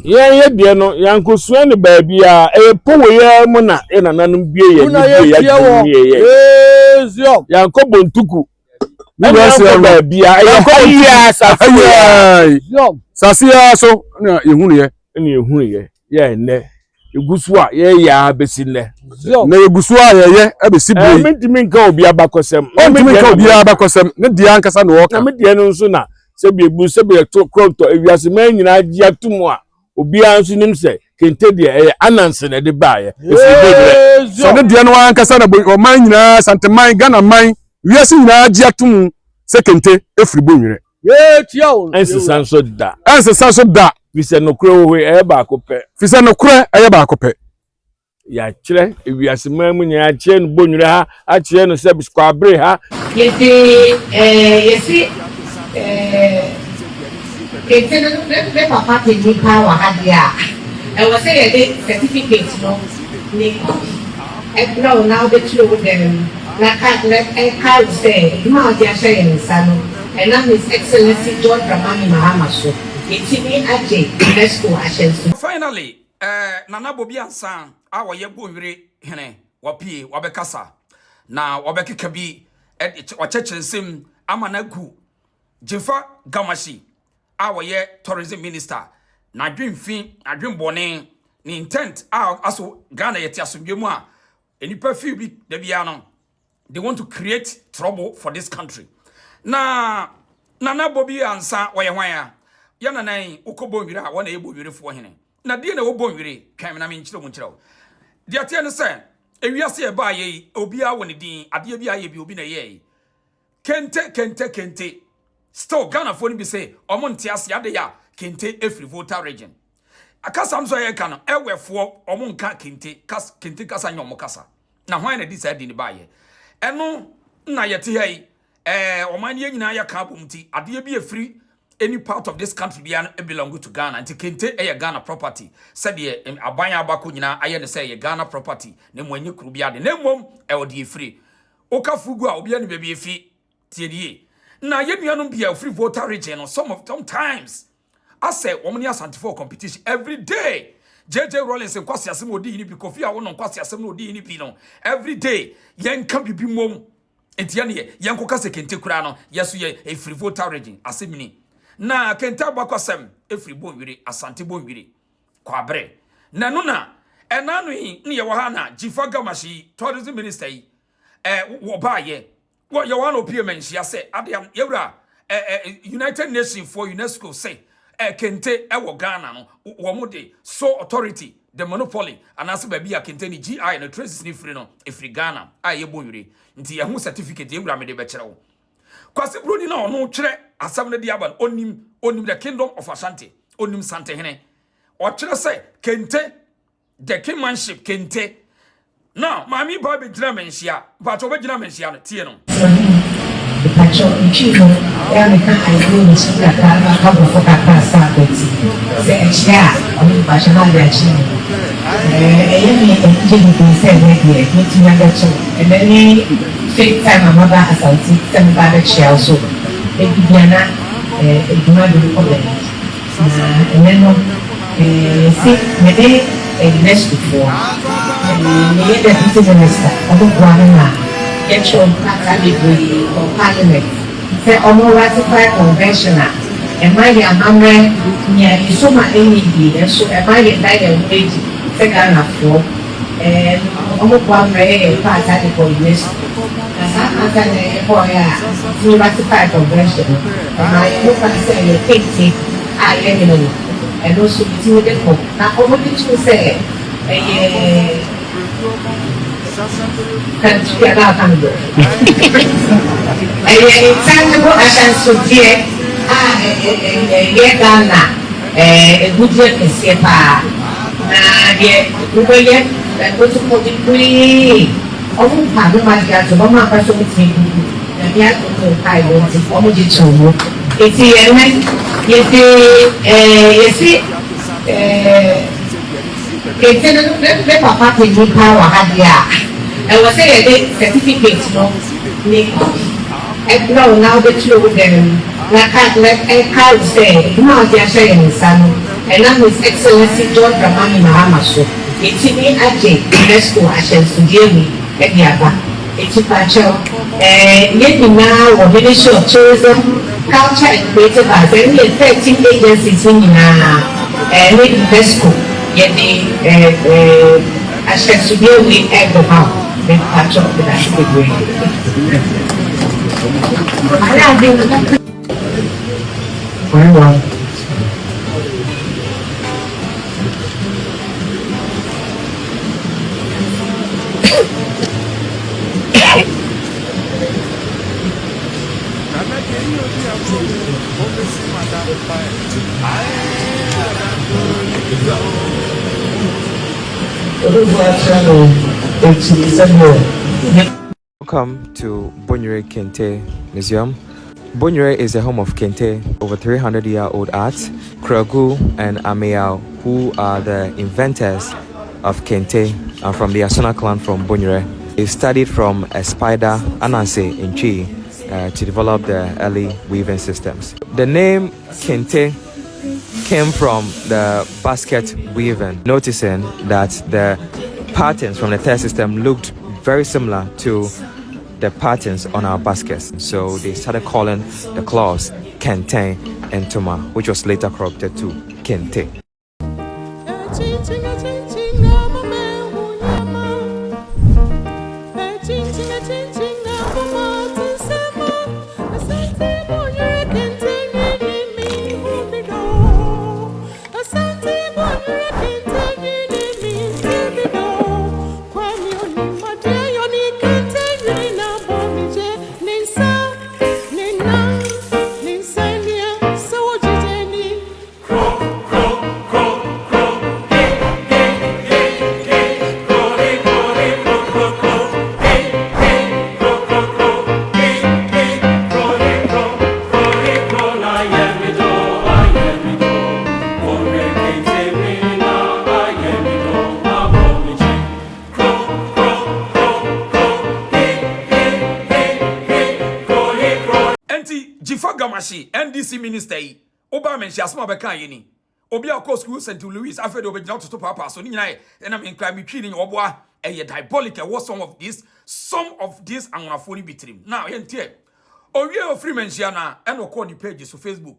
ye de no yankosua ne baabi a powe ya mu na nananum bie ye zio yanko bontuku mi wa se baabi a ya sasia so na ehunu ye ne egusu a ye ya besi ne na egusu a ye abesi bro mentimi nka obi abakosem ne dia nkasa no woka na me dia no nso na se bi ebu se bi kronto ewiase man nyina agia tumu a obi anso nim se kente de ananse na de baaye so ne dia no ankasa na man nyina Asante man Ghana man wiase nyina agia tumu se kente efri Bonwire tia o ense sanso da fise no kro we ba akopɛ fise no kro ba akopɛ ya kire ewiase man mu nya kire no Bonwire ha a kire no se biskwa abre ha yesi Kente no papa te ni power ha dia e was say the certificate no ni e no now the two them na ka say ma dia say en sano and now His Excellency John Dramani Mahama so etimi aje UNESCO ashensu. Finally nana bobi ansan a wo ye Bonwire hene wapie wabekasa na wabekeka bi wachechensem amanagu Jefa Gamashi a wo ye tourism minister na dwemfin adwembone ni intent aso Ghana yeti asomdwemu a enipa fi bi da bia no they want to create trouble for this country na nana bobi ansa wo ye hwan a ya nanan ukobonwire a wo na ye Bonwire fo hene na die na wo Bonwire kan na me nkyerɛ mu nkyerɛ dia tie ne se ewiase e ba ye obi a wo ne din ade bi aye bi obi na ye kente still Ghana for be say omonte ase ade ya kente every voter region akasa mso ye kan ewefo omonka kente kasa nyomo kasa na hwan na decide ni ba ye eno na yete hei oman ye nyina ya ka bomti ade bi efri any part of this country be belong to Ghana and kente Ghana property said ye abanya abako nyina aye ne say ye Ghana property ne mo anyi kuru bia de na mom ode efri okafugu a obi ane bebe efi tiedie na ye nuanom bia free voter region no sometimes I say woman Asante for competition every day JJ Rollins en kwasi asem odi ni bi Kofi a wono kwasi asem no odi ni bi no every day yen ka bibi mom entia ne yen koka se kente kura no yeso ye free voter region asemini na kente abakwasem free Bonwire Asante Bonwire kwa bre na no na enanu yi ne ye wo ha na Jefa Gamashi tourism minister yi wo ba ye what you want to pay she say adiam yewra United Nations for UNESCO say kente ewo Ghana no wo de so authority the monopoly and as baby a kente ni GI no traces ni free no efri Ghana aye Bonwire nti ye hu certificate yewra me de be kire wo kwase broni na ono kire asam na di aban onim the kingdom of Asante onim Sante hene o kire say kente the kingmanship kente now, Mammy Bobby Dramensia, but over Dramensia, Tiano. The patch of the children, Erica, I know is a couple of Casa, say, yeah, only Bashana, their children. A young gentleman said, meeting younger children, and then he take time a mother as I see them by the chair, so they began a demand of problems. And then, see, maybe a nest before. The Prime Minister of Ghana get your category or parliament. Say almost ratified conventional. And my amendment near so much any so am I get like a wage Ghana for and almost one way part of the coordination. As I answer for to ratify convention. And I hope I say you take I and also between the book. Now only to say country about Congo. Tangible Asante, Ghana, a good year in Sepa. And go to put it free. Often, Padamas, the Mama person with me, and yet, I want it already to it's the papa te ni power ha dia e was say the certificate no ni e no now the two them like say no dia say in sano and now His Excellency John Dramani Mahama so it's me aje UNESCO Ashansudiemi Ediaba it's pacho yet now or Ministry of Tourism, Culture and Creative Arts and 13 agencies in UNESCO yet the Ashansudiemi Ediaba the pacho of the Welcome to Bonwire Kente Museum. Bonwire is the home of Kente, over 300-year-old art, Kragu and Ameao, who are the inventors of Kente and from the Asuna clan from Bonwire. They studied from a spider, Ananse in Chi, to develop the early weaving systems. The name Kente came from the basket weaving, noticing that the patterns from the third system looked very similar to the patterns on our baskets. So they started calling the cloths Kente and Toma, which was later corrupted to Kente. NDC minister oba menshi asma beka yeni obi akọ school St. Louis afede obegina to papa so ni nyina na me nkra me twi ni oboa diabolic was some of this anwafo ni bitrim now yentie owie ofri menshia na eno ko ni page so Facebook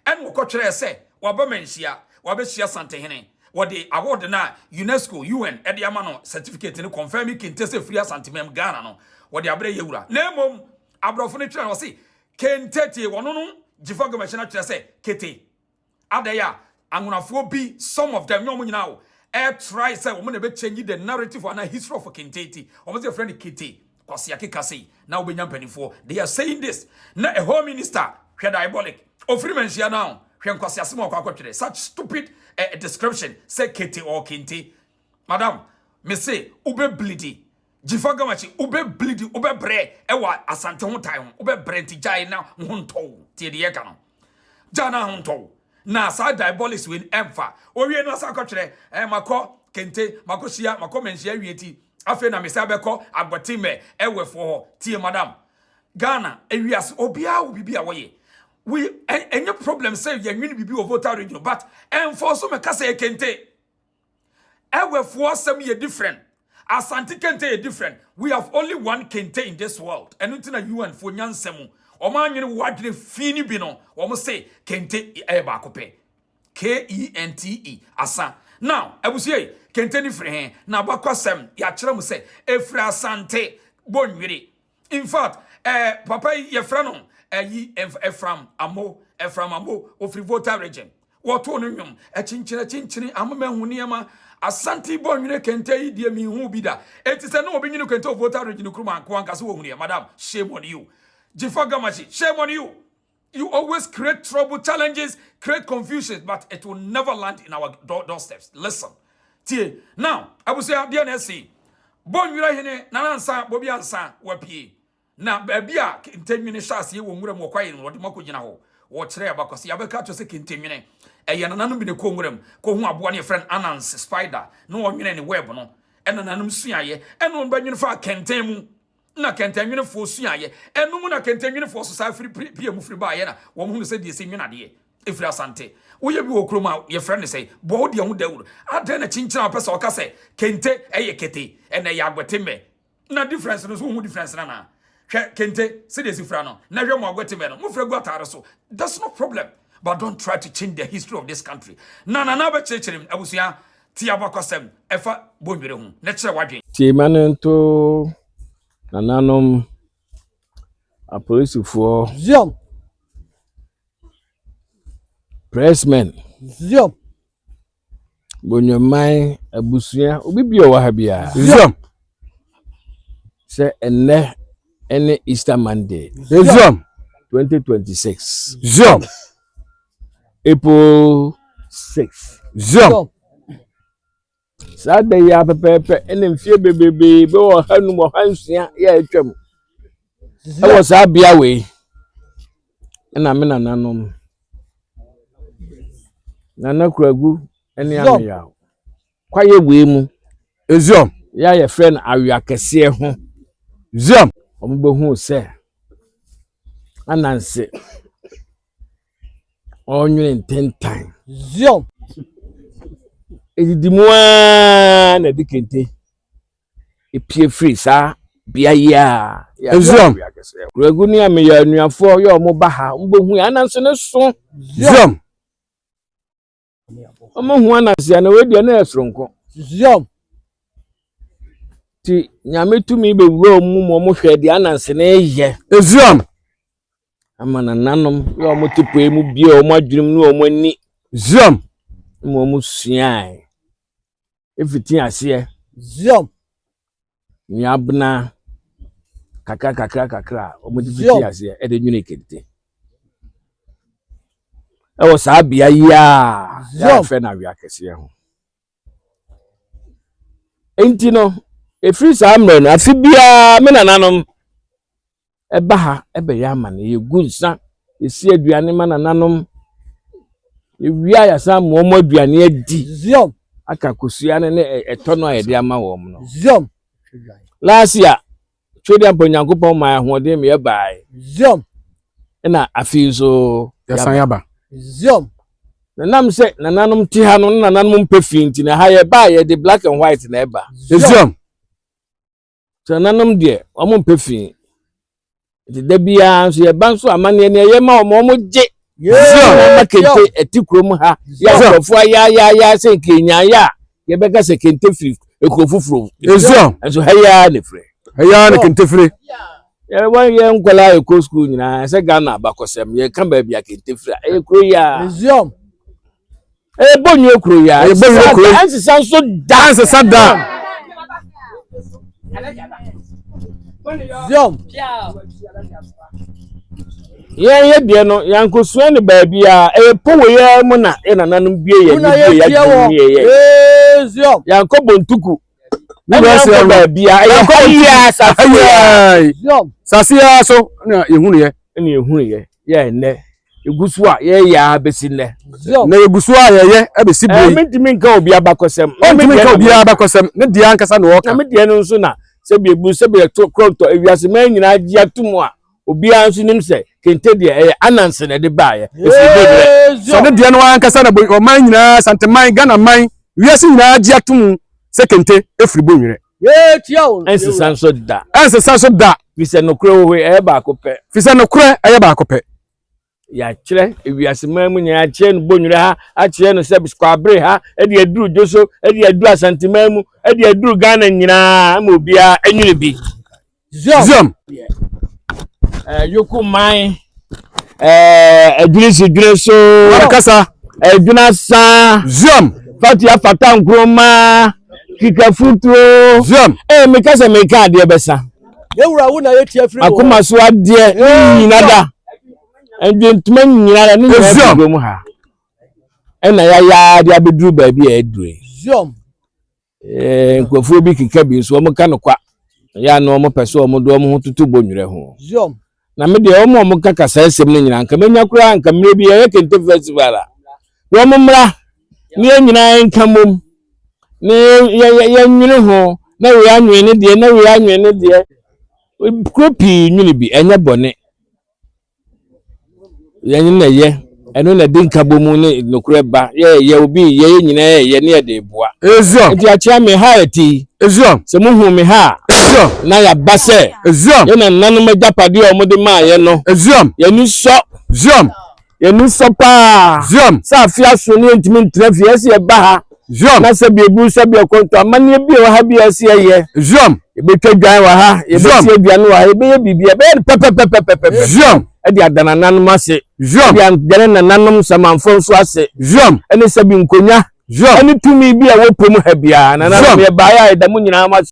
eno ko twere se waba menshia wabe hia Asante hene wode award na UNESCO UN ede ama no certificate ni confirm Kente se free Asante mem Ghana no wode abre yewura na emom abrofo ni twere no se Kente tie wono no Jifa Gamashina twere se kete adaya angunafo bi some of them nyom nyina wo try say wo na be change the narrative and history of Kente ti o say friend kete kwase akeka say na obenya mpanifo they are saying this na a home minister hwe diabolic ofri menhia now hwe kwase asem akwa such stupid description say kete or Kente madam me say ube bleedy Jifa Gamachi ube bleedy ube bre ewa Asante ho tai ho ube bre nti jai na ho nto tie de yeka no jana ho nto na sa diabolics win emfa owie no asa kwetire mako Kente mako hia mako menhia wieti afi na me sa beko agotime ewefo ho tie madam Ghana ewias obia wo bibia woye we any problem say ye nwini bibi o voter region but enforce me kasa Kente ewefo asem ye different Asante Kente is different. We have only one Kente in this world. And until UN for nyansemu. Omanyi wadre fini bino. Omo say Kente eba kope. Kente asa. Now, ebusiye Kente ni free na bakwa sem ya kire mu say efra Asante Bonwire. In fact, papa ye fra no Efram Amo ofri voter region. Woto no nwom chinchini amama huniema Asante Bonwire Kente idie mi hu bida etise na obi nyinu Kente voter region kruma anko anka so hunie madam shame on you Jifa Gamachi shame on you you always create trouble challenges create confusion but it will never land in our doorsteps listen tie now abusia dia na see Bonwire hene nanansa bobi ansa wapie na babia Kente nwene shase ye wo nwura mu kwaye no de makogina ho wo kire abakosi abeka to se Kente nwene nananum bi ne konguram ko hu aboa ne friend Ananse spider no onwene ne web no nananum suaye eno banwene fa Kente mu na Kente nwene fo suaye eno mu na Kente nwene fo so sa free pie mu free ba ye na wo mu se die se nwene ade if you Asante. We be okroma your friend say, bo de hu dawuru. Aden na chinchina pesa o ka say Kente kete and na yagweteme. Na difference no so hu difference na. Kente see the sifra no. Na hwe mo agweteme no. Mo fra gwatare so. That's no problem. But don't try to change the history of this country. Na be chechirim abusia ti abakosem efa Bonwire hu. Na kire wadwen. Ti manento nananom a police for Zion. pressmen. Zion. Bonyomai abusia obi bi o wa ha bia. Zion. Say ene Easter Monday. Zion. 2026. Zion. April 6. Zion. Saturday ya pepepe ene mfie bebebe be wo hanu mo hansia ya atwam. E wo sa bia we. Na me nananom. Nana kuragu ene amya. Kwaye we mu. Zion. Ya ye friend awia kese ho. Zion. Ombo hu se. Ananse. Onye 10 time. Zion. Edidimwa na dikente. Epie free sa bia ya. Zion. Kuragu ni ameya nuafo yo mo ba ha. Ombo hu ananse ne so. Zion. Omo hu ananse na we dia na esronko. Zion. Ti nyame tumi be wuro mu mo hwe dia ananse na eye. Zion. Amana nanom yo mo tipo emu bia o mo adwurum no o mo ani. Zion. Mo suai. Everything ase. Zion. Ni abna kakra o mo difiti ase e de nwune kente. E wo sa bia ya. Ya fe na wi akese ho. Enti no e free sa amre no afi bia me nananom e ba ha e be ya ma na ye gunsa e si aduane ma nananom e wia ya sa mo aduane adi. Zion. Aka kosua ne etono ayede ama wo no. Zion. Last year twede amponyankopon ma ahode me bae. Zion. Na afi so ya sanyaba. Zion. Nanam se nananom ti ha no nananom pefinti na ha ye ba ye de black and white na eba. Zion. So nananom de omo pefin. De dabia so ye ban so amane ne ye ma omo je. Zion ma Kente etikrom ha. Ya sofo ya se kenya ya. Ye beka se Kente free ekofufuro. Zion. Enso haya ne free. Haya ne Kente free. Ya wan ye nkwala e ko school nyina se Ghana abakosem ye kan ba bia Kente free. E kro ya. Zion. Bonwire kro ya. Bonwire kro. Anse sanso dance sada. Zion. Ye de no yankosua ne ba bia powe ye mu na e nananom bie ye ye. Zion. Yankobontuku. Ni ba bia ya sasia. Zion. Sasia so na ehunu ye. Ene ehunu ye. Ye ne egusu a ye ya besine. Zion. Na egusu a ye ebesi boi. Mentimi nka obi abakosem. Mentimi nka obi abakosem. Ne dia ankasa na woka. Na me de no nso na se biebu se be to kronto ewiase man nyina agia tumu a obi anso nim se Kente de ananse na de baaye. So ne dia no ankasa na o man nyina Asante man Ghana man wiase nyina agia tumu se Kente efiri Bonwire. Tiao. Ense sanso da. Ense sanso da. Fise no kro we ba akopɛ. Fise no kro ba akopɛ. Ya kire ewiase man mu nya kire no Bonwire ha a kire no se biskwabre ha e de aduru Joso e de aduru Asante man mu e de aduru Ghana nyina ma obia anwune bi. Zion. Yoku man adwene so Warakasa adwuna sa Zion. Fati afata nkroma kika futuro Zion. Me kasa me ka ade besa Ewura wo na ye tie free. Akoma so ade nyina da endwentuma nyina da ne nyina mu ha na ya de abeduru ba bi edure. Zion. Nkofo bi kika bi so mo ka no kwa ya no mo pese mo do mo tutu Bonwire ho. Zion. Na me de mo ka kasa esem ne nyina nka menya kura nka mre bi ye Kente festival a wo mo mra ne nyina nka mom ne ye nwene ho na we anwene de kropi nwene bi enye bone ye nyina ye eno na din kabomu ne nokure ba ye obi ye nyina ye ne de boa ezio nti achia me ha ati ezio se muhu me ha ezio na ya base ezio ye na nanu majapade o mode ma ye no ezio ye ni so ezio ye ni so pa ezio sa afia so ne ntimi ntrafie ese ye ba ha ezio na se biebu se bie konto amane bi wa ha bi ese ye ezio ebetwa dwan wa ha ebetie aduane wa ha ebeye bibia be pepepepepepe ezio edi adana nanum ase ezio edi adana nanum samanfo so ase ezio ene sabi nkonya ezio ene tumi bi a wo pom ha bia na na me ba ya edamu nyina ma